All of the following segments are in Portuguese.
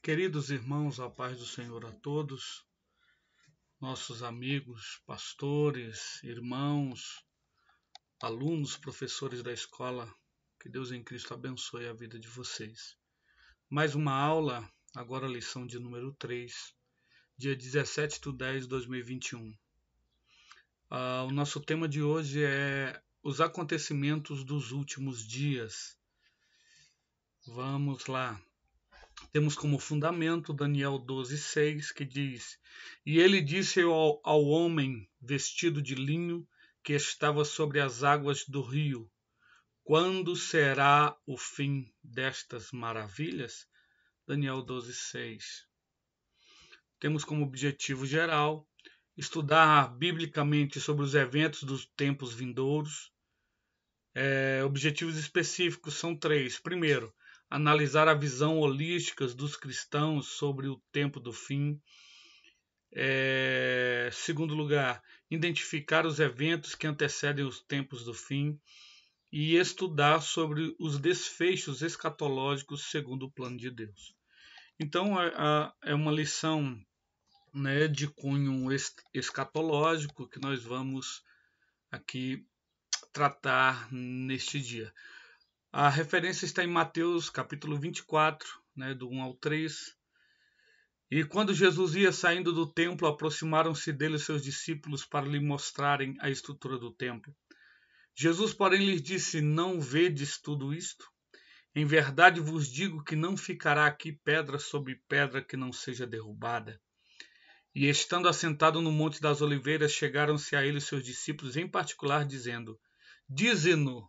Queridos irmãos, a paz do Senhor a todos, nossos amigos, pastores, irmãos, alunos, professores da escola, que Deus em Cristo abençoe a vida de vocês. Mais uma aula, agora a lição de número 3, dia 17/10/2021. O nosso tema de hoje é os acontecimentos dos últimos dias. Vamos lá. Temos como fundamento Daniel 12:6, que diz: E ele disse ao homem vestido de linho que estava sobre as águas do rio: Quando será o fim destas maravilhas? Daniel 12:6. Temos como objetivo geral estudar biblicamente sobre os eventos dos tempos vindouros. Objetivos específicos são 3. Primeiro, analisar a visão holística dos cristãos sobre o tempo do fim. Segundo lugar, identificar os eventos que antecedem os tempos do fim e estudar sobre os desfechos escatológicos segundo o plano de Deus. Então, é uma lição, né, de cunho escatológico que nós vamos aqui tratar neste dia. A referência está em Mateus capítulo 24, né, do 1 ao 3. E quando Jesus ia saindo do templo, aproximaram-se dele os seus discípulos para lhe mostrarem a estrutura do templo. Jesus, porém, lhes disse: Não vedes tudo isto? Em verdade vos digo que não ficará aqui pedra sobre pedra que não seja derrubada. E estando assentado no Monte das Oliveiras, chegaram-se a ele os seus discípulos, em particular, dizendo: Dize-nos,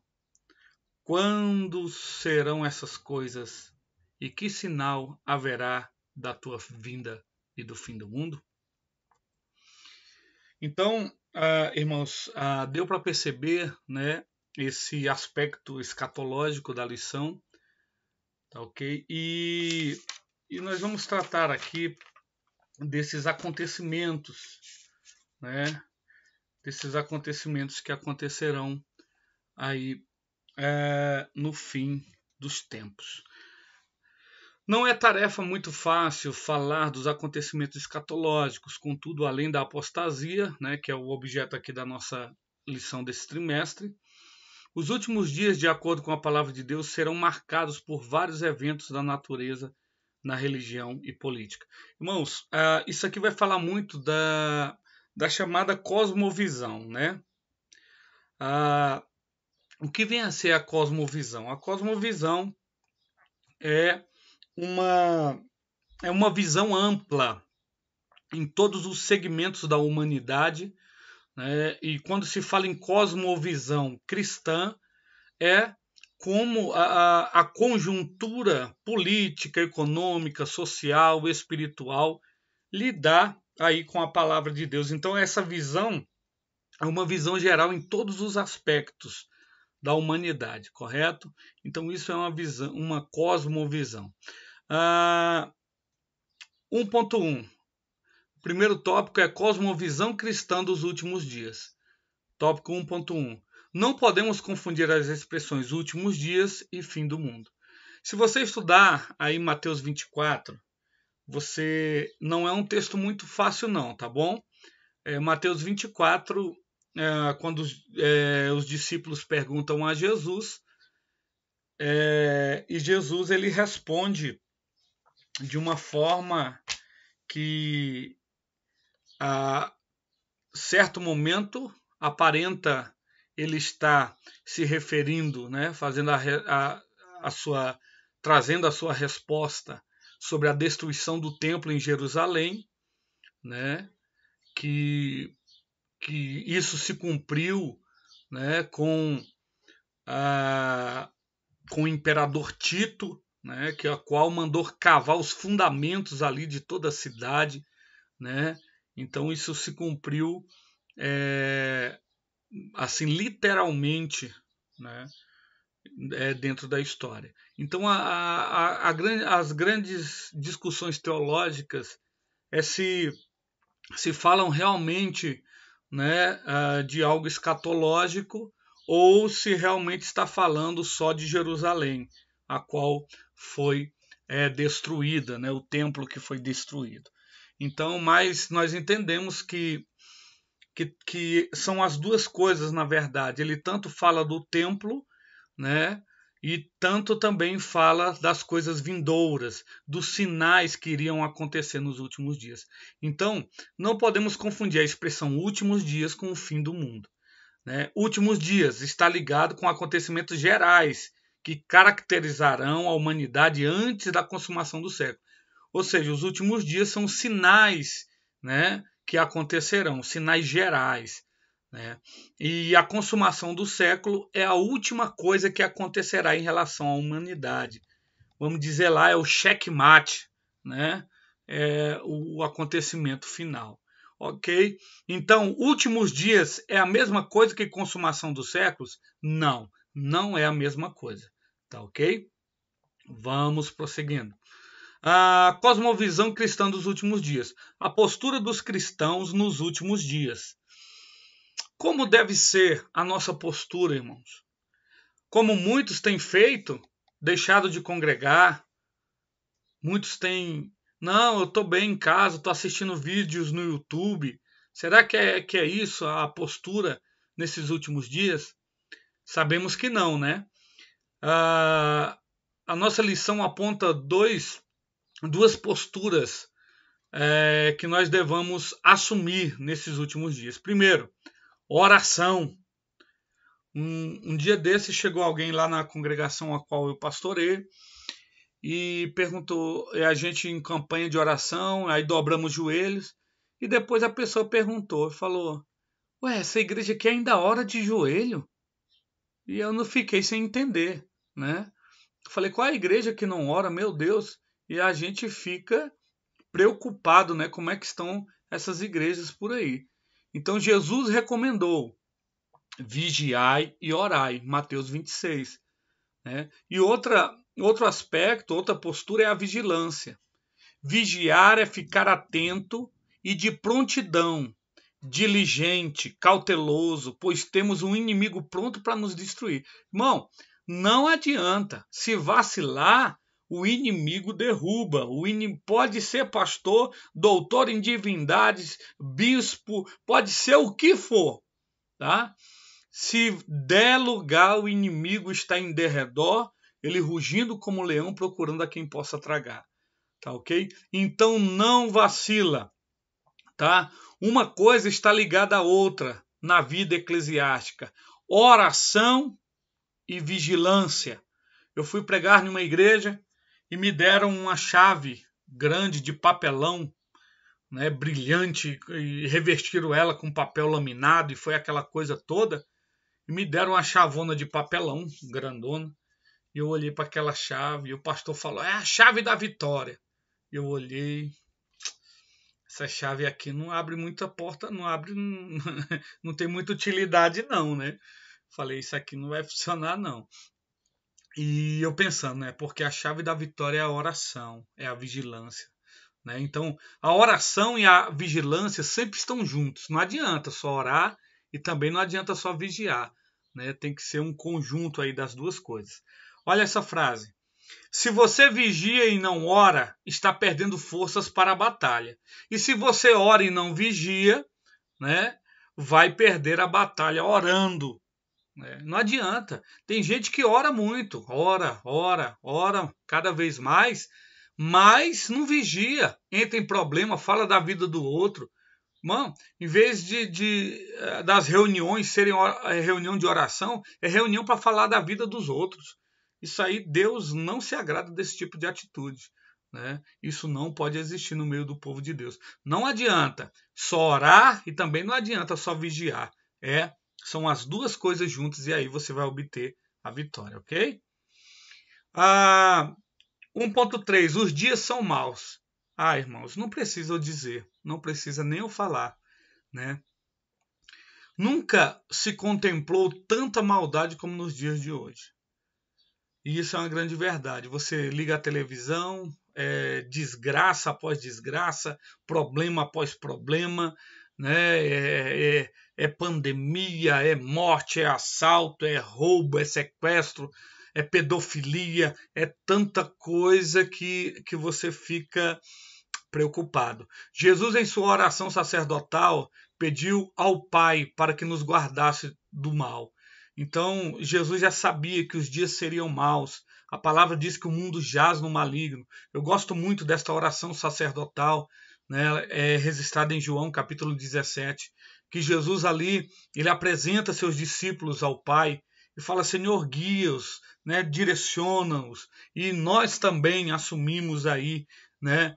quando serão essas coisas? E que sinal haverá da tua vinda e do fim do mundo? Então, irmãos, deu para perceber, né, esse aspecto escatológico da lição, tá ok? E nós vamos tratar aqui desses acontecimentos, né, desses acontecimentos que acontecerão aí no fim dos tempos. Não é tarefa muito fácil falar dos acontecimentos escatológicos, contudo, além da apostasia, né, que é o objeto aqui da nossa lição desse trimestre, os últimos dias, de acordo com a palavra de Deus, serão marcados por vários eventos da natureza na religião e política. Irmãos, isso aqui vai falar muito da chamada cosmovisão, né? O que vem a ser a cosmovisão? A cosmovisão é uma visão ampla em todos os segmentos da humanidade, né? E quando se fala em cosmovisão cristã, é como a conjuntura política, econômica, social, espiritual lidar aí com a palavra de Deus. Então essa visão é uma visão geral em todos os aspectos da humanidade, correto? Então isso é uma visão, uma cosmovisão. 1.1. O primeiro tópico é cosmovisão cristã dos últimos dias. Tópico 1.1. Não podemos confundir as expressões últimos dias e fim do mundo. Se você estudar aí Mateus 24, você não é um texto muito fácil não, tá bom? Mateus 24, quando os discípulos perguntam a Jesus, e Jesus ele responde de uma forma que a certo momento aparenta ele está se referindo, né, fazendo trazendo a sua resposta sobre a destruição do templo em Jerusalém, né, que isso se cumpriu, né, com o imperador Tito, né, que a qual mandou cavar os fundamentos ali de toda a cidade, né? Então isso se cumpriu assim literalmente, né, dentro da história. Então as grandes discussões teológicas se falam realmente, né, de algo escatológico ou se realmente está falando só de Jerusalém, a qual foi destruída, né? O templo que foi destruído. Então, mas nós entendemos que são as duas coisas, na verdade. Ele tanto fala do templo, né? E tanto também fala das coisas vindouras, dos sinais que iriam acontecer nos últimos dias. Então, não podemos confundir a expressão últimos dias com o fim do mundo, né? Últimos dias está ligado com acontecimentos gerais que caracterizarão a humanidade antes da consumação do século. Ou seja, os últimos dias são sinais, né, que acontecerão, sinais gerais, né? E a consumação do século é a última coisa que acontecerá em relação à humanidade. Vamos dizer lá, é o checkmate, né? É o acontecimento final. Ok? Então, últimos dias é a mesma coisa que consumação dos séculos? Não, não é a mesma coisa. Tá ok? Vamos prosseguindo. A cosmovisão cristã dos últimos dias. A postura dos cristãos nos últimos dias. Como deve ser a nossa postura, irmãos? Como muitos têm feito, deixado de congregar, muitos têm, não, eu estou bem em casa, estou assistindo vídeos no YouTube. Será que é isso a postura nesses últimos dias? Sabemos que não, né? A nossa lição aponta duas posturas que nós devamos assumir nesses últimos dias. Primeiro, oração. Um dia desse chegou alguém lá na congregação a qual eu pastorei e perguntou, a gente em campanha de oração, aí dobramos os joelhos, e depois a pessoa perguntou, falou, ué, essa igreja aqui ainda ora de joelho? E eu não fiquei sem entender, né? Eu falei, qual é a igreja que não ora, meu Deus? E a gente fica preocupado, né? Como é que estão essas igrejas por aí. Então Jesus recomendou, vigiai e orai, Mateus 26. Né? E outro aspecto, outra postura é a vigilância. Vigiar é ficar atento e de prontidão, diligente, cauteloso, pois temos um inimigo pronto para nos destruir. Irmão, não adianta. Se vacilar, o inimigo derruba. Pode ser pastor, doutor em divindades, bispo, pode ser o que for. Tá? Se der lugar, o inimigo está em derredor, ele rugindo como leão, procurando a quem possa tragar. Tá ok? Então não vacila. Tá? Uma coisa está ligada à outra na vida eclesiástica. Oração e vigilância. Eu fui pregar numa igreja e me deram uma chave grande de papelão, né, brilhante, e revestiram ela com papel laminado e foi aquela coisa toda. E me deram uma chavona de papelão, grandona. E eu olhei para aquela chave e o pastor falou, é a chave da vitória. Eu olhei, essa chave aqui não abre muita porta, não abre, não tem muita utilidade não, né? Falei, isso aqui não vai funcionar não. E eu pensando, né? Porque a chave da vitória é a oração, é a vigilância. Né? Então, a oração e a vigilância sempre estão juntos. Não adianta só orar e também não adianta só vigiar. Né? Tem que ser um conjunto aí das duas coisas. Olha essa frase. Se você vigia e não ora, está perdendo forças para a batalha. E se você ora e não vigia, né, vai perder a batalha orando. Né? Não adianta. Tem gente que ora muito, ora, cada vez mais, mas não vigia. Entra em problema, fala da vida do outro. Mano, em vez das reuniões serem reunião de oração, é reunião para falar da vida dos outros. Isso aí, Deus não se agrada desse tipo de atitude. Né? Isso não pode existir no meio do povo de Deus. Não adianta só orar e também não adianta só vigiar. São as duas coisas juntas e aí você vai obter a vitória, ok? 1.3. Os dias são maus. Irmãos, não precisa eu dizer, não precisa nem eu falar. Né? Nunca se contemplou tanta maldade como nos dias de hoje. E isso é uma grande verdade. Você liga a televisão, desgraça após desgraça, problema após problema, né? É pandemia, é morte, é assalto, é roubo, é sequestro, é pedofilia, é tanta coisa que você fica preocupado. Jesus, em sua oração sacerdotal, pediu ao Pai para que nos guardasse do mal. Então, Jesus já sabia que os dias seriam maus. A palavra diz que o mundo jaz no maligno. Eu gosto muito desta oração sacerdotal, né, registrada em João, capítulo 17, que Jesus ali, ele apresenta seus discípulos ao Pai e fala: Senhor, guia-os, né, direciona-os. E nós também assumimos aí, né,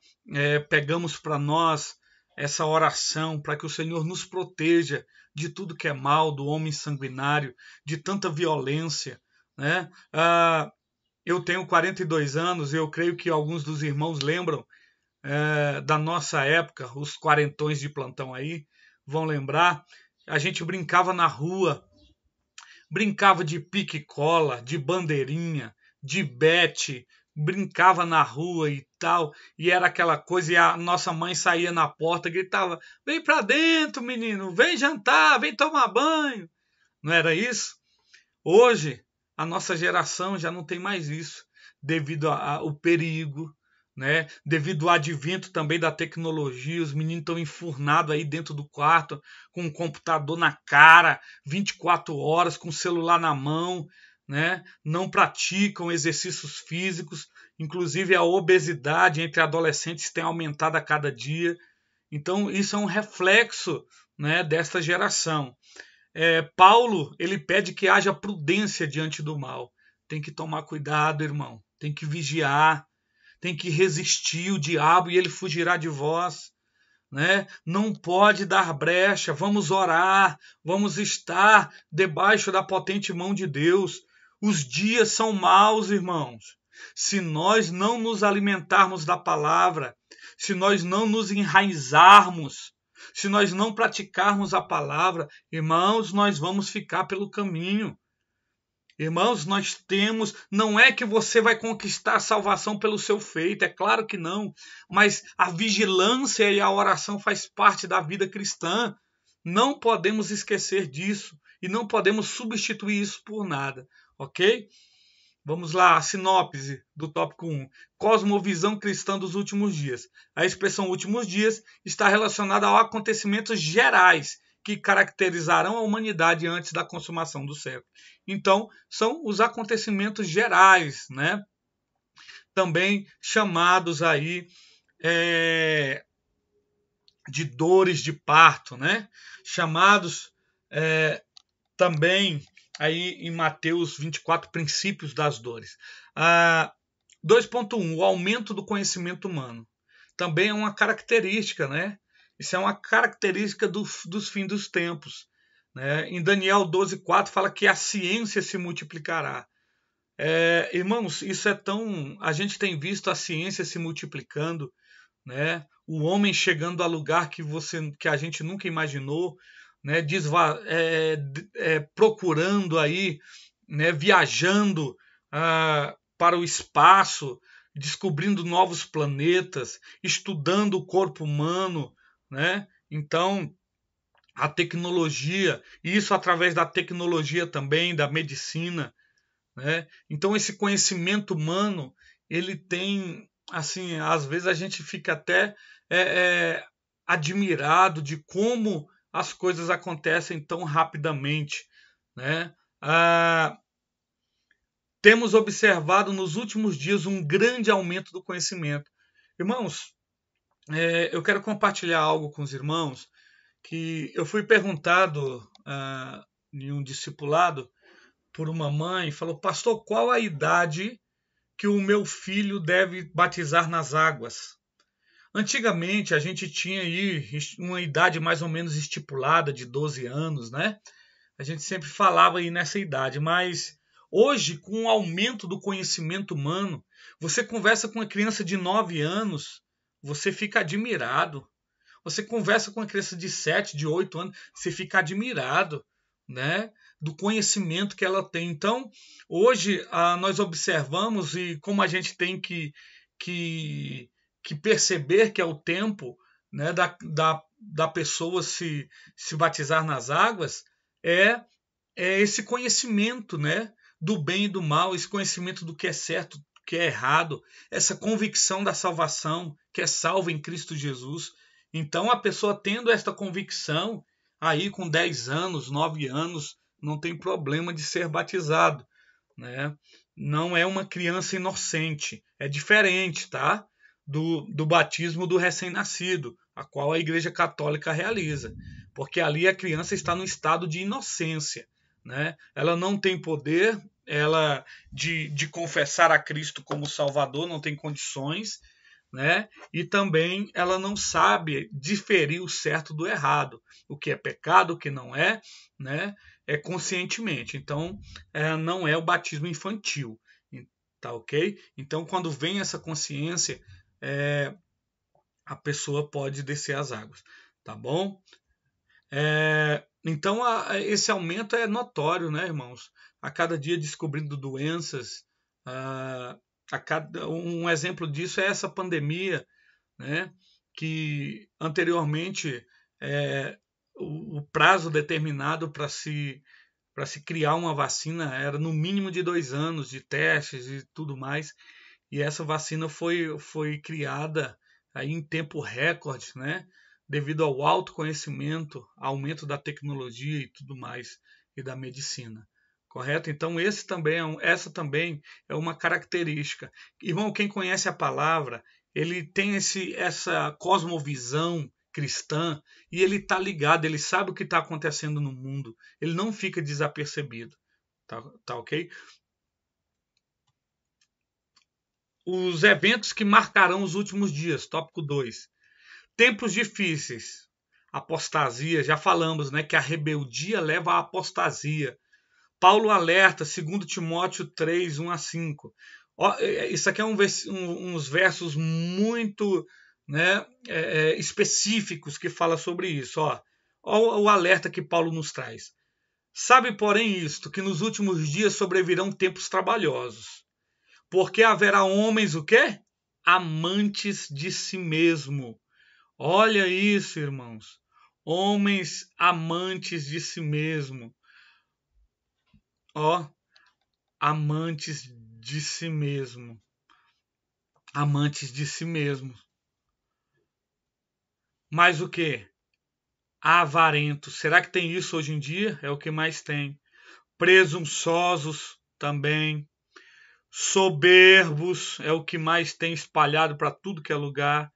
pegamos para nós essa oração para que o Senhor nos proteja de tudo que é mal, do homem sanguinário, de tanta violência, né? Eu tenho 42 anos e eu creio que alguns dos irmãos lembram da nossa época, os quarentões de plantão aí vão lembrar. A gente brincava na rua, brincava de pique-cola, de bandeirinha, de bete, brincava na rua e tal, e era aquela coisa, e a nossa mãe saía na porta e gritava: vem pra dentro, menino, vem jantar, vem tomar banho. Não era isso? Hoje, a nossa geração já não tem mais isso, devido ao perigo, né? Devido ao advento também da tecnologia. Os meninos estão enfurnados aí dentro do quarto, com um computador na cara, 24 horas, com o celular na mão, né? Não praticam exercícios físicos, inclusive a obesidade entre adolescentes tem aumentado a cada dia. Então, isso é um reflexo, né, desta geração. Paulo, ele pede que haja prudência diante do mal. Tem que tomar cuidado, irmão. Tem que vigiar. Tem que resistir o diabo e ele fugirá de vós. Né? Não pode dar brecha. Vamos orar. Vamos estar debaixo da potente mão de Deus. Os dias são maus, irmãos. Se nós não nos alimentarmos da palavra, se nós não nos enraizarmos, se nós não praticarmos a palavra, irmãos, nós vamos ficar pelo caminho. Irmãos, nós temos, não é que você vai conquistar a salvação pelo seu feito, é claro que não, mas a vigilância e a oração faz parte da vida cristã. Não podemos esquecer disso e não podemos substituir isso por nada, ok? Vamos lá, a sinopse do tópico 1. Cosmovisão cristã dos últimos dias. A expressão últimos dias está relacionada a acontecimentos gerais que caracterizarão a humanidade antes da consumação do século. Então, são os acontecimentos gerais, né? Também chamados aí de dores de parto, né? Chamados também aí em Mateus 24, princípios das dores. 2.1, o aumento do conhecimento humano. Também é uma característica, né? Isso é uma característica dos fins dos tempos. Né? Em Daniel 12:4 fala que a ciência se multiplicará. Irmãos, isso é tão... A gente tem visto a ciência se multiplicando, né? O homem chegando a lugar que a gente nunca imaginou, né? Procurando aí, né? Viajando para o espaço, descobrindo novos planetas, estudando o corpo humano, né? Então, a tecnologia, e isso através da tecnologia também, da medicina, né? Então, esse conhecimento humano, ele tem, assim, às vezes a gente fica até admirado de como as coisas acontecem tão rapidamente, né? Temos observado nos últimos dias um grande aumento do conhecimento. Irmãos, eu quero compartilhar algo com os irmãos, que eu fui perguntado em um discipulado por uma mãe, falou: pastor, qual a idade que o meu filho deve batizar nas águas? Antigamente a gente tinha aí uma idade mais ou menos estipulada de 12 anos, né? A gente sempre falava aí nessa idade, mas hoje, com o aumento do conhecimento humano, você conversa com uma criança de 9 anos, você fica admirado. Você conversa com uma criança de 7, de 8 anos, você fica admirado, né? Do conhecimento que ela tem. Então, hoje nós observamos, e como a gente tem que perceber que é o tempo, né, da pessoa se batizar nas águas, é esse conhecimento, né, do bem e do mal, esse conhecimento do que é certo, do que é errado, essa convicção da salvação, que é salvo em Cristo Jesus. Então, a pessoa tendo esta convicção, aí com 10 anos, 9 anos, não tem problema de ser batizado, né? Não é uma criança inocente, é diferente, tá? Do batismo do recém-nascido, a qual a Igreja Católica realiza, porque ali a criança está no estado de inocência, né? Ela não tem poder de confessar a Cristo como Salvador, não tem condições, né? E também ela não sabe diferir o certo do errado, o que é pecado, o que não é, né? É conscientemente. Então, não é o batismo infantil, tá ok? Então, quando vem essa consciência, a pessoa pode descer as águas, tá bom? Então, esse aumento é notório, né, irmãos? A cada dia descobrindo doenças. Um exemplo disso é essa pandemia, né? Que anteriormente o prazo determinado para se criar uma vacina era no mínimo de 2 anos de testes e tudo mais. E essa vacina foi criada aí em tempo recorde, né? Devido ao alto conhecimento, aumento da tecnologia e tudo mais, e da medicina. Correto? Então, essa também é uma característica. Irmão, quem conhece a palavra, ele tem essa cosmovisão cristã e ele está ligado, ele sabe o que está acontecendo no mundo. Ele não fica desapercebido. Tá ok? Os eventos que marcarão os últimos dias, tópico 2. Tempos difíceis, apostasia, já falamos, né, que a rebeldia leva à apostasia. Paulo alerta, 2 Timóteo 3, 1 a 5. Isso aqui é uns versos muito, né, específicos que fala sobre isso. Ó o alerta que Paulo nos traz. Sabe, porém, isto, que nos últimos dias sobrevirão tempos trabalhosos. Porque haverá homens o quê? Amantes de si mesmo. Olha isso, irmãos. Homens amantes de si mesmo. Ó, amantes de si mesmo. Amantes de si mesmo. Mas o quê? Avarentos. Será que tem isso hoje em dia? É o que mais tem. Presunçosos também. Soberbos é o que mais tem espalhado para tudo que é lugar.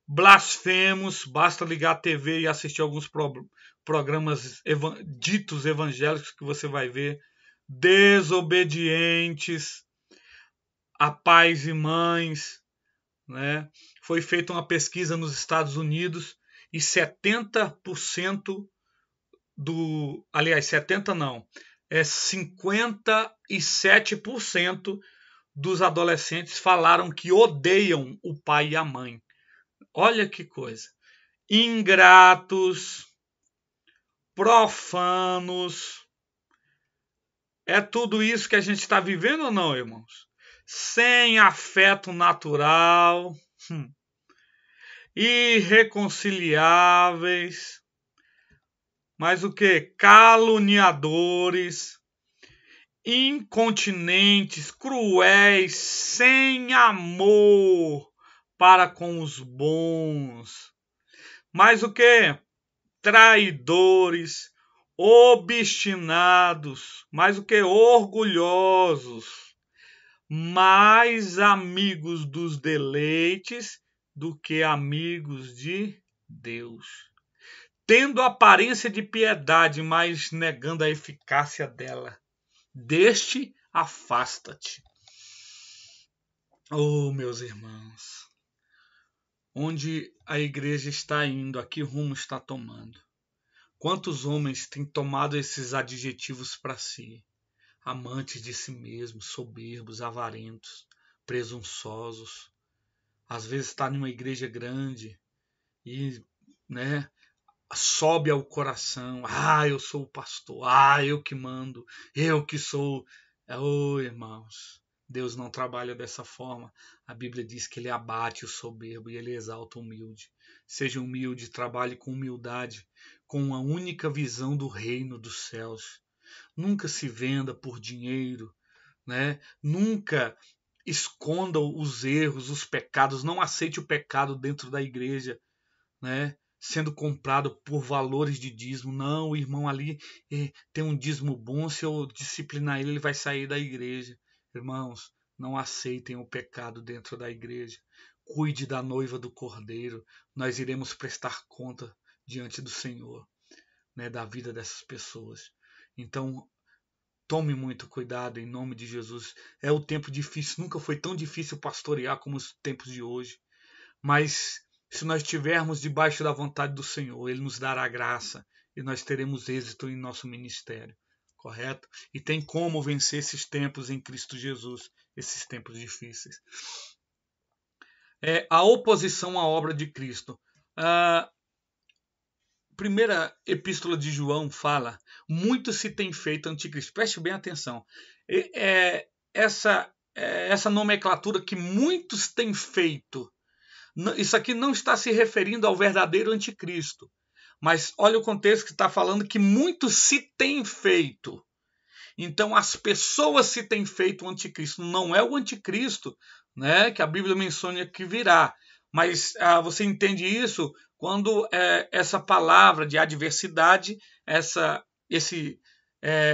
Blasfemos, basta ligar a TV e assistir alguns programas ditos evangélicos que você vai ver. Desobedientes a pais e mães, né? Foi feita uma pesquisa nos Estados Unidos e 70% aliás, 70 não, 57% dos adolescentes falaram que odeiam o pai e a mãe. Olha que coisa. Ingratos, profanos. É tudo isso que a gente está vivendo ou não, irmãos? Sem afeto natural, irreconciliáveis, mas o que? Caluniadores, incontinentes, cruéis, sem amor para com os bons. Mas o que? Traidores, obstinados, mais o que? Orgulhosos, mais amigos dos deleites do que amigos de Deus. Tendo aparência de piedade, mas negando a eficácia dela. Deste afasta-te. Oh, meus irmãos, onde a igreja está indo, a que rumo está tomando? Quantos homens têm tomado esses adjetivos para si? Amantes de si mesmos, soberbos, avarentos, presunçosos. Às vezes está numa igreja grande e, né, sobe ao coração. Eu sou o pastor. Eu que mando. Eu que sou. Oh, irmãos, Deus não trabalha dessa forma. A Bíblia diz que ele abate o soberbo e ele exalta o humilde. Seja humilde, trabalhe com humildade, com uma única visão do reino dos céus. Nunca se venda por dinheiro. né? Nunca esconda os erros, os pecados, não aceite o pecado dentro da igreja, né? Sendo comprado por valores de dízimo. Não, o irmão ali tem um dízimo bom, se eu disciplinar ele, ele vai sair da igreja. Irmãos, não aceitem o pecado dentro da igreja. Cuide da noiva do Cordeiro. Nós iremos prestar conta diante do Senhor, né, da vida dessas pessoas. Então, tome muito cuidado em nome de Jesus. É o tempo difícil, nunca foi tão difícil pastorear como os tempos de hoje. Mas se nós estivermos debaixo da vontade do Senhor, Ele nos dará graça e nós teremos êxito em nosso ministério, correto? E tem como vencer esses tempos em Cristo Jesus, esses tempos difíceis. A oposição à obra de Cristo. A primeira epístola de João fala: muito se tem feito anticristo. Preste bem atenção. Essa nomenclatura que muitos têm feito, isso aqui não está se referindo ao verdadeiro anticristo. Mas olha o contexto que está falando que muito se tem feito. Então as pessoas se têm feito o anticristo. Não é o anticristo, né, que a Bíblia menciona que virá. Mas você entende isso quando essa palavra de adversidade, esse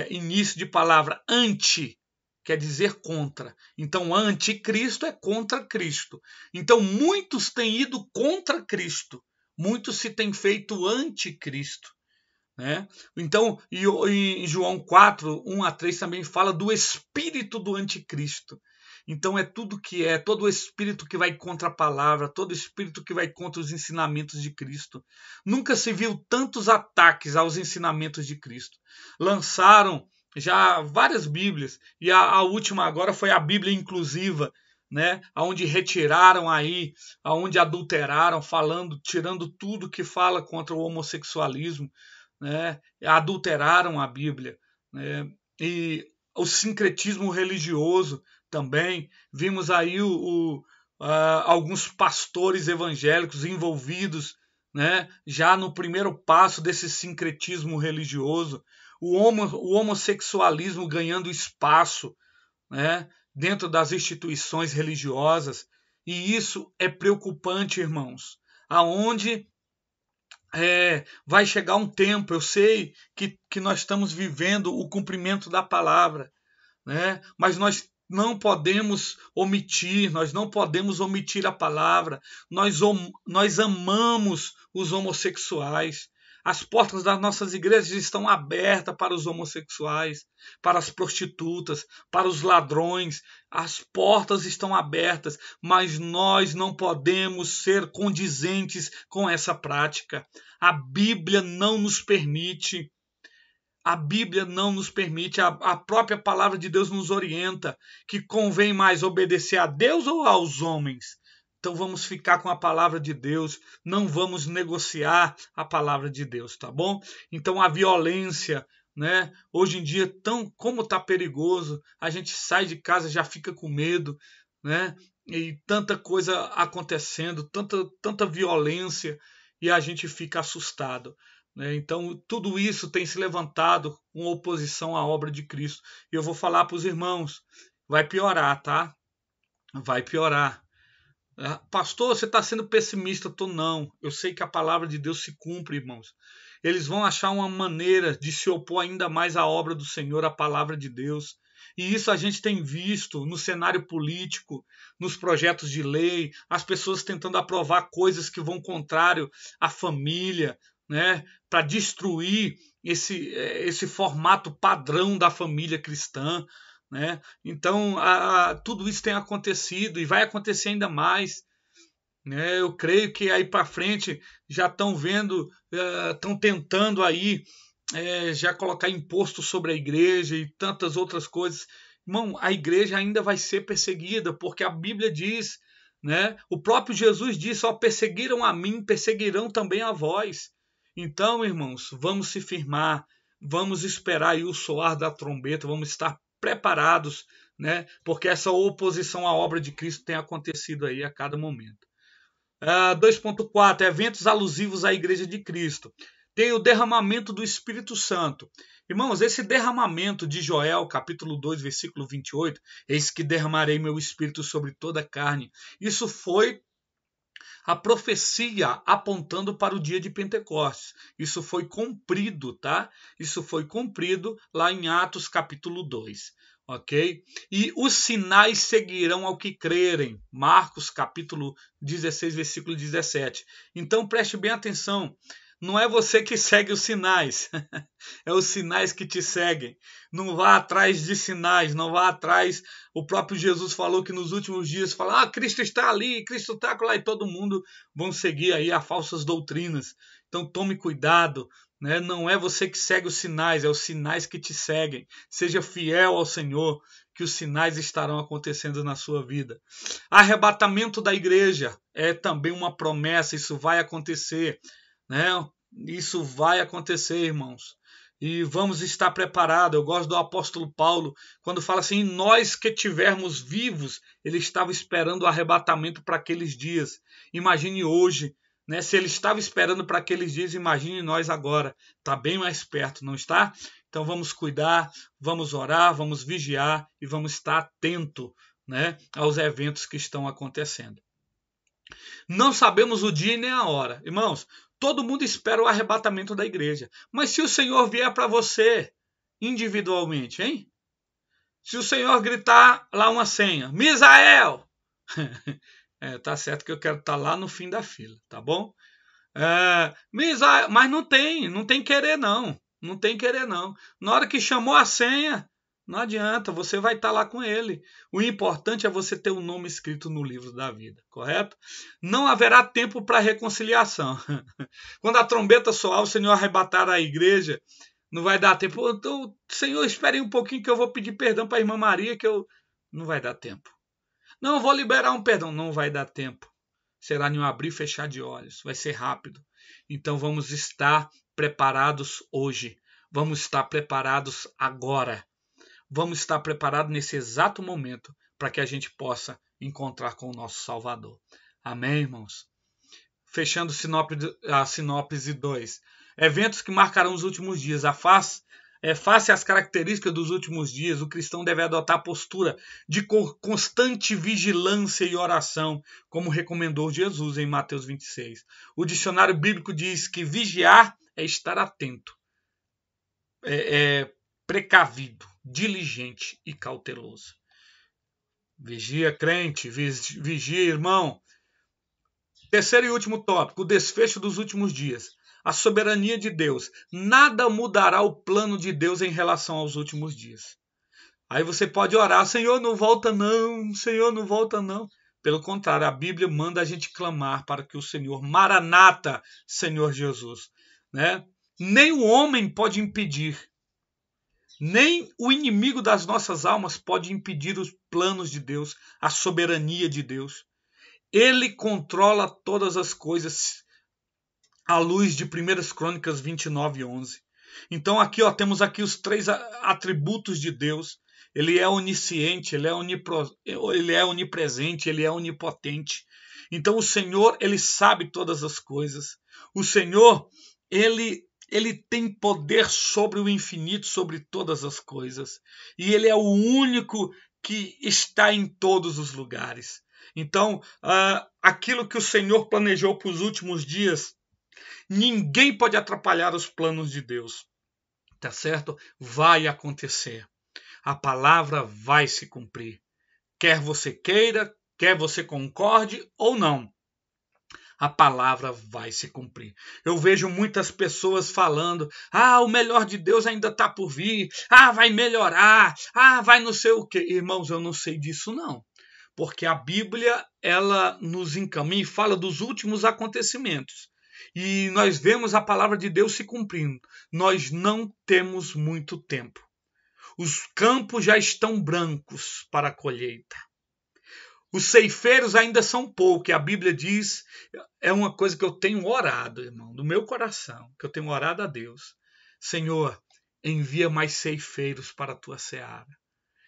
início de palavra anti, quer dizer contra. Então, anticristo é contra Cristo. Então, muitos têm ido contra Cristo. Muitos se têm feito anticristo, né? Então, em João 4, 1 a 3 também fala do espírito do anticristo. Então é tudo que todo espírito que vai contra a palavra, todo espírito que vai contra os ensinamentos de Cristo. Nunca se viu tantos ataques aos ensinamentos de Cristo. Lançaram já várias Bíblias, e a última agora foi a Bíblia inclusiva, né? Onde retiraram aí, onde adulteraram, tirando tudo que fala contra o homossexualismo, né? Adulteraram a Bíblia, né? E o sincretismo religioso também. Vimos aí alguns pastores evangélicos envolvidos, né, já no primeiro passo desse sincretismo religioso, o homossexualismo ganhando espaço, né, dentro das instituições religiosas. E isso é preocupante, irmãos. Aonde vai chegar um tempo, eu sei que nós estamos vivendo o cumprimento da palavra, né? Mas nós não podemos omitir a palavra. Nós amamos os homossexuais. As portas das nossas igrejas estão abertas para os homossexuais, para as prostitutas, para os ladrões. As portas estão abertas, mas nós não podemos ser condizentes com essa prática. A Bíblia não nos permite. A Bíblia não nos permite, a própria palavra de Deus nos orienta que convém mais obedecer a Deus ou aos homens. Então vamos ficar com a palavra de Deus, não vamos negociar a palavra de Deus, tá bom? Então a violência, né? Hoje em dia, como está perigoso, a gente sai de casa já fica com medo, né? E tanta coisa acontecendo, tanta violência, e a gente fica assustado. Então, tudo isso tem se levantado com oposição à obra de Cristo. E eu vou falar para os irmãos, vai piorar, tá? Vai piorar. Pastor, você está sendo pessimista? Tô não. Eu sei que a palavra de Deus se cumpre, irmãos. Eles vão achar uma maneira de se opor ainda mais à obra do Senhor, à palavra de Deus. E isso a gente tem visto no cenário político, nos projetos de lei, as pessoas tentando aprovar coisas que vão contrário à família, né, para destruir esse formato padrão da família cristã, né? Então tudo isso tem acontecido e vai acontecer ainda mais, né? Eu creio que aí para frente já estão vendo, estão tentando aí já colocar imposto sobre a igreja e tantas outras coisas. Irmão, a igreja ainda vai ser perseguida, porque a Bíblia diz, né? O próprio Jesus disse: ó, perseguiram a mim, perseguirão também a vós. Então, irmãos, vamos se firmar, vamos esperar aí o soar da trombeta, vamos estar preparados, né? Porque essa oposição à obra de Cristo tem acontecido aí a cada momento. 2.4, eventos alusivos à Igreja de Cristo. Tem o derramamento do Espírito Santo. Irmãos, esse derramamento de Joel, capítulo 2, versículo 28, eis que derramarei meu espírito sobre toda a carne. Isso foi a profecia apontando para o dia de Pentecostes. Isso foi cumprido, tá? Isso foi cumprido lá em Atos capítulo 2, ok? E os sinais seguirão ao que crerem. Marcos capítulo 16, versículo 17. Então preste bem atenção. Não é você que segue os sinais, é os sinais que te seguem. Não vá atrás de sinais, não vá atrás. O próprio Jesus falou que nos últimos dias, fala, Cristo está ali, Cristo está lá, e todo mundo vão seguir aí a falsas doutrinas. Então tome cuidado, né? Não é você que segue os sinais, é os sinais que te seguem. Seja fiel ao Senhor, que os sinais estarão acontecendo na sua vida. Arrebatamento da igreja é também uma promessa, isso vai acontecer. Né? Isso vai acontecer, irmãos. E vamos estar preparados. Eu gosto do apóstolo Paulo, quando fala assim, nós que estivermos vivos, ele estava esperando o arrebatamento para aqueles dias. Imagine hoje, né? Se ele estava esperando para aqueles dias, imagine nós agora. Está bem mais perto, não está? Então vamos cuidar, vamos orar, vamos vigiar e vamos estar atento, né, aos eventos que estão acontecendo. Não sabemos o dia nem a hora. Irmãos, todo mundo espera o arrebatamento da igreja. Mas se o Senhor vier para você individualmente, hein? Se o Senhor gritar lá uma senha, Misael! Tá certo que eu quero estar lá no fim da fila, tá bom? Misael, mas não tem querer não. Não tem querer não. Na hora que chamou a senha, não adianta, você vai estar lá com ele. O importante é você ter o nome escrito no livro da vida, correto? Não haverá tempo para reconciliação. Quando a trombeta soar, o Senhor arrebatar a igreja, não vai dar tempo. Então, Senhor, espere um pouquinho que eu vou pedir perdão para a irmã Maria, que eu... Não vai dar tempo. Não, vou liberar um perdão. Não vai dar tempo. Será em um abrir e fechar de olhos. Vai ser rápido. Então vamos estar preparados hoje. Vamos estar preparados agora. Vamos estar preparados nesse exato momento para que a gente possa encontrar com o nosso Salvador. Amém, irmãos? Fechando a sinopse 2. Eventos que marcarão os últimos dias. Face às características dos últimos dias, o cristão deve adotar a postura de constante vigilância e oração, como recomendou Jesus em Mateus 26. O dicionário bíblico diz que vigiar é estar atento, precavido, diligente e cauteloso. Vigia, crente, vigia, irmão. Terceiro e último tópico, o desfecho dos últimos dias. A soberania de Deus. Nada mudará o plano de Deus em relação aos últimos dias. Aí você pode orar, Senhor, não volta não, Senhor, não volta não. Pelo contrário, a Bíblia manda a gente clamar para que o Senhor, Maranata, Senhor Jesus, né? Nem o homem pode impedir, nem o inimigo das nossas almas pode impedir os planos de Deus, a soberania de Deus. Ele controla todas as coisas à luz de 1 Crônicas 29:11. Então aqui temos aqui os 3 atributos de Deus. Ele é onisciente, ele é onipresente, ele é onipotente. Então o Senhor, ele sabe todas as coisas. O Senhor, ele tem poder sobre o infinito, sobre todas as coisas. E ele é o único que está em todos os lugares. Então, aquilo que o Senhor planejou para os últimos dias, ninguém pode atrapalhar os planos de Deus. Tá certo? Vai acontecer. A palavra vai se cumprir. Quer você queira, quer você concorde ou não. A palavra vai se cumprir. Eu vejo muitas pessoas falando, o melhor de Deus ainda está por vir, vai melhorar, vai não sei o quê. Irmãos, eu não sei disso não. Porque a Bíblia, ela nos encaminha e fala dos últimos acontecimentos. E nós vemos a palavra de Deus se cumprindo. Nós não temos muito tempo. Os campos já estão brancos para a colheita. Os ceifeiros ainda são poucos. A Bíblia diz, é uma coisa que eu tenho orado, irmão, do meu coração, que eu tenho orado a Deus. Senhor, envia mais ceifeiros para a tua seara.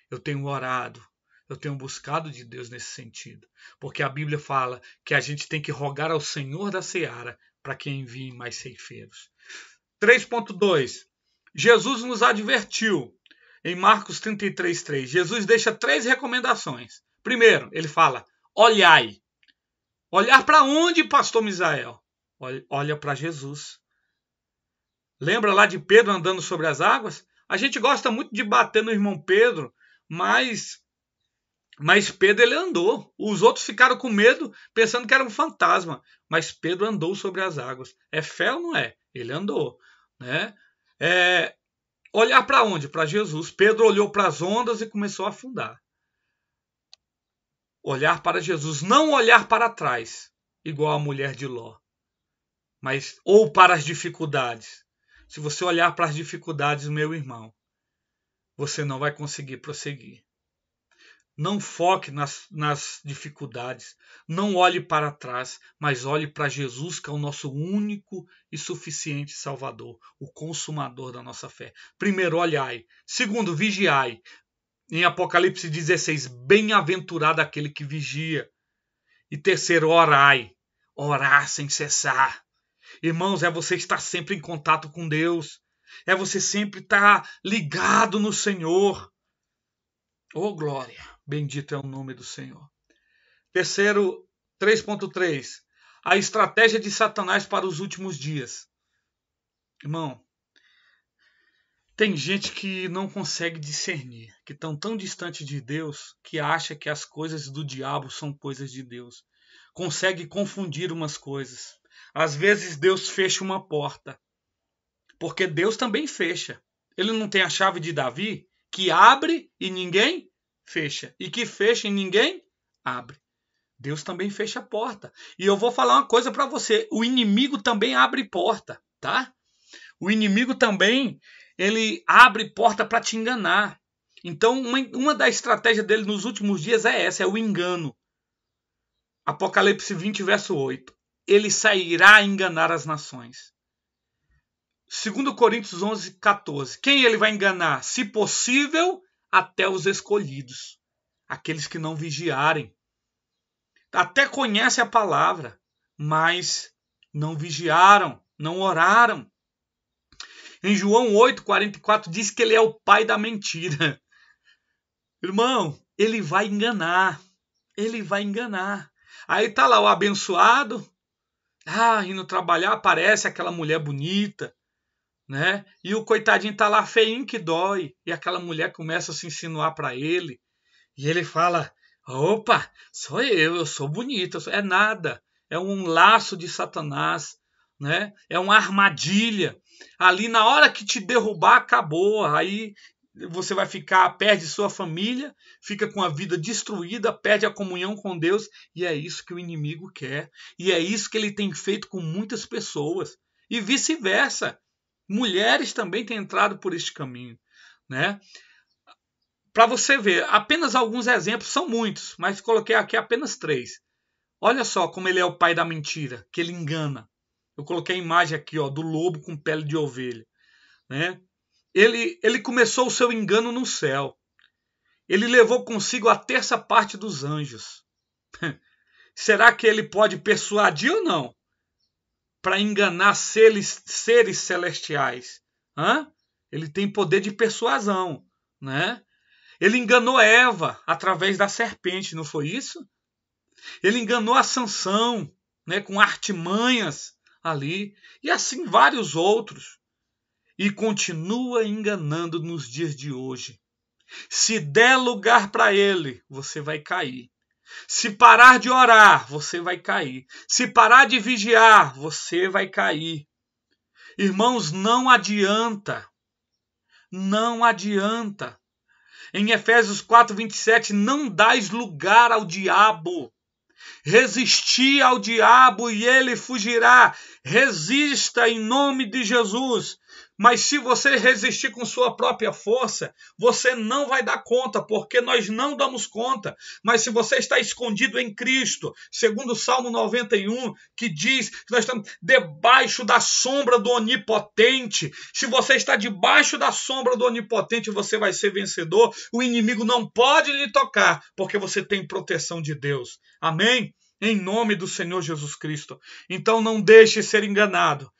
Eu tenho orado, eu tenho buscado de Deus nesse sentido. Porque a Bíblia fala que a gente tem que rogar ao Senhor da seara para que envie mais ceifeiros. 3.2. Jesus nos advertiu em Marcos 33:3. Jesus deixa 3 recomendações. Primeiro, ele fala: olhai. Olhar para onde, pastor Misael? Olha para Jesus. Lembra lá de Pedro andando sobre as águas? A gente gosta muito de bater no irmão Pedro, mas Pedro ele andou. Os outros ficaram com medo, pensando que era um fantasma. Mas Pedro andou sobre as águas. É fé ou não é? Ele andou, né? Olhar para onde? Para Jesus. Pedro olhou para as ondas e começou a afundar. Olhar para Jesus, não olhar para trás, igual a mulher de Ló, ou para as dificuldades. Se você olhar para as dificuldades, meu irmão, você não vai conseguir prosseguir. Não foque nas dificuldades, não olhe para trás, mas olhe para Jesus, que é o nosso único e suficiente Salvador, o consumador da nossa fé. Primeiro, olhai. Segundo, vigiai. Em Apocalipse 16, bem-aventurado aquele que vigia. E terceiro, orai. Orar sem cessar. Irmãos, é você estar sempre em contato com Deus. É você sempre estar ligado no Senhor. Oh, glória! Bendito é o nome do Senhor. Terceiro, 3.3. A estratégia de Satanás para os últimos dias. Irmão, tem gente que não consegue discernir, que estão tão distante de Deus, que acha que as coisas do diabo são coisas de Deus. Consegue confundir umas coisas. Às vezes Deus fecha uma porta, porque Deus também fecha. Ele não tem a chave de Davi, que abre e ninguém fecha, e que fecha e ninguém abre. Deus também fecha a porta. E eu vou falar uma coisa para você, o inimigo também abre porta, tá? O inimigo também, ele abre porta para te enganar. Então, uma das estratégias dele nos últimos dias é essa, é o engano. Apocalipse 20, verso 8. Ele sairá a enganar as nações. 2 Coríntios 11, 14. Quem ele vai enganar? Se possível, até os escolhidos. Aqueles que não vigiarem. Até conhecem a palavra, mas não vigiaram, não oraram. Em João 8,44 diz que ele é o pai da mentira. Irmão, ele vai enganar. Ele vai enganar. Aí tá lá o abençoado, indo trabalhar, aparece aquela mulher bonita, né? E o coitadinho tá lá feinho que dói. E aquela mulher começa a se insinuar para ele. E ele fala, opa, sou eu sou bonito. É nada. É um laço de Satanás, né? É uma armadilha. Ali na hora que te derrubar, acabou. Aí você vai perde sua família, fica com a vida destruída, perde a comunhão com Deus. E é isso que o inimigo quer. E é isso que ele tem feito com muitas pessoas. E vice-versa. Mulheres também têm entrado por este caminho, né? Para você ver, apenas alguns exemplos, são muitos, mas coloquei aqui apenas 3. Olha só como ele é o pai da mentira, que ele engana. Eu coloquei a imagem aqui, ó, do lobo com pele de ovelha, né? Ele começou o seu engano no céu. Ele levou consigo a 1/3 dos anjos. Será que ele pode persuadir ou não? Para enganar seres celestiais. Ele tem poder de persuasão, né? Ele enganou Eva através da serpente, não foi isso? Ele enganou a Sansão, né, com artimanhas ali, e assim vários outros. E continua enganando nos dias de hoje. Se der lugar para ele, você vai cair. Se parar de orar, você vai cair. Se parar de vigiar, você vai cair. Irmãos, não adianta. Não adianta. Em Efésios 4:27, não dais lugar ao diabo. Resisti ao diabo e ele fugirá. Resista em nome de Jesus. Mas se você resistir com sua própria força, você não vai dar conta, porque nós não damos conta. Mas se você está escondido em Cristo, segundo o Salmo 91, que diz que nós estamos debaixo da sombra do Onipotente. Se você está debaixo da sombra do Onipotente, você vai ser vencedor. O inimigo não pode lhe tocar, porque você tem proteção de Deus. Amém? Em nome do Senhor Jesus Cristo. Então não deixe ser enganado.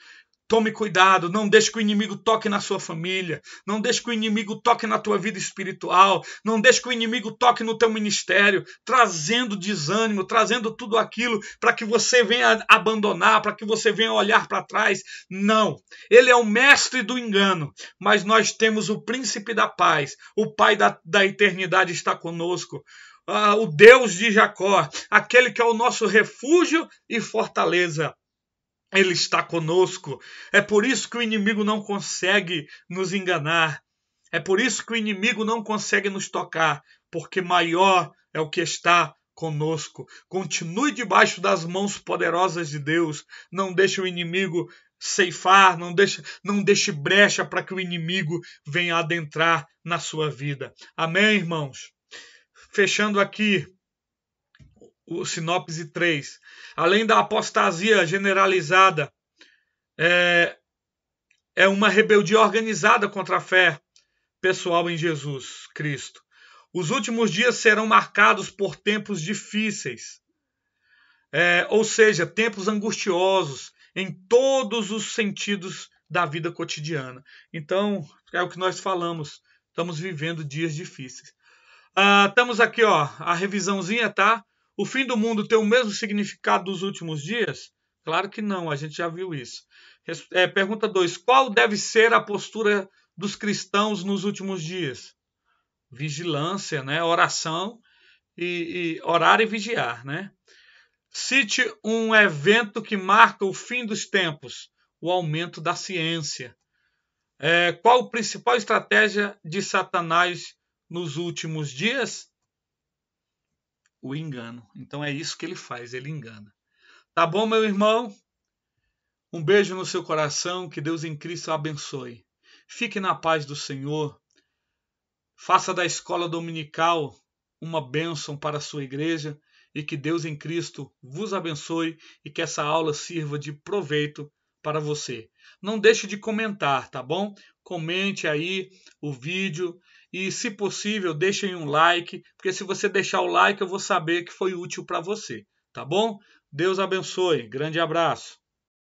Tome cuidado, não deixe que o inimigo toque na sua família, não deixe que o inimigo toque na tua vida espiritual, não deixe que o inimigo toque no teu ministério, trazendo desânimo, trazendo tudo aquilo para que você venha abandonar, para que você venha olhar para trás. Não, ele é o mestre do engano, mas nós temos o príncipe da paz, o Pai da eternidade está conosco. O Deus de Jacó, aquele que é o nosso refúgio e fortaleza. Ele está conosco. É por isso que o inimigo não consegue nos enganar. É por isso que o inimigo não consegue nos tocar, porque maior é o que está conosco. Continue debaixo das mãos poderosas de Deus. Não deixe o inimigo ceifar, não deixe brecha para que o inimigo venha adentrar na sua vida. Amém, irmãos? Fechando aqui o sinopse 3. Além da apostasia generalizada, é uma rebeldia organizada contra a fé pessoal em Jesus Cristo. Os últimos dias serão marcados por tempos difíceis, ou seja, tempos angustiosos em todos os sentidos da vida cotidiana. Então, é o que nós falamos, estamos vivendo dias difíceis. Estamos aqui, a revisãozinha, tá? O fim do mundo tem o mesmo significado dos últimos dias? Claro que não, a gente já viu isso. Pergunta 2. Qual deve ser a postura dos cristãos nos últimos dias? Vigilância, né? Oração e orar e vigiar, né? Cite um evento que marca o fim dos tempos, o aumento da ciência. Qual a principal estratégia de Satanás nos últimos dias? O engano. Então é isso que ele faz, ele engana. Tá bom, meu irmão? Um beijo no seu coração, que Deus em Cristo abençoe. Fique na paz do Senhor. Faça da escola dominical uma bênção para a sua igreja e que Deus em Cristo vos abençoe e que essa aula sirva de proveito para você. Não deixe de comentar, tá bom? Comente aí o vídeo e, se possível, deixem um like, porque se você deixar o like eu vou saber que foi útil para você, tá bom? Deus abençoe. Grande abraço.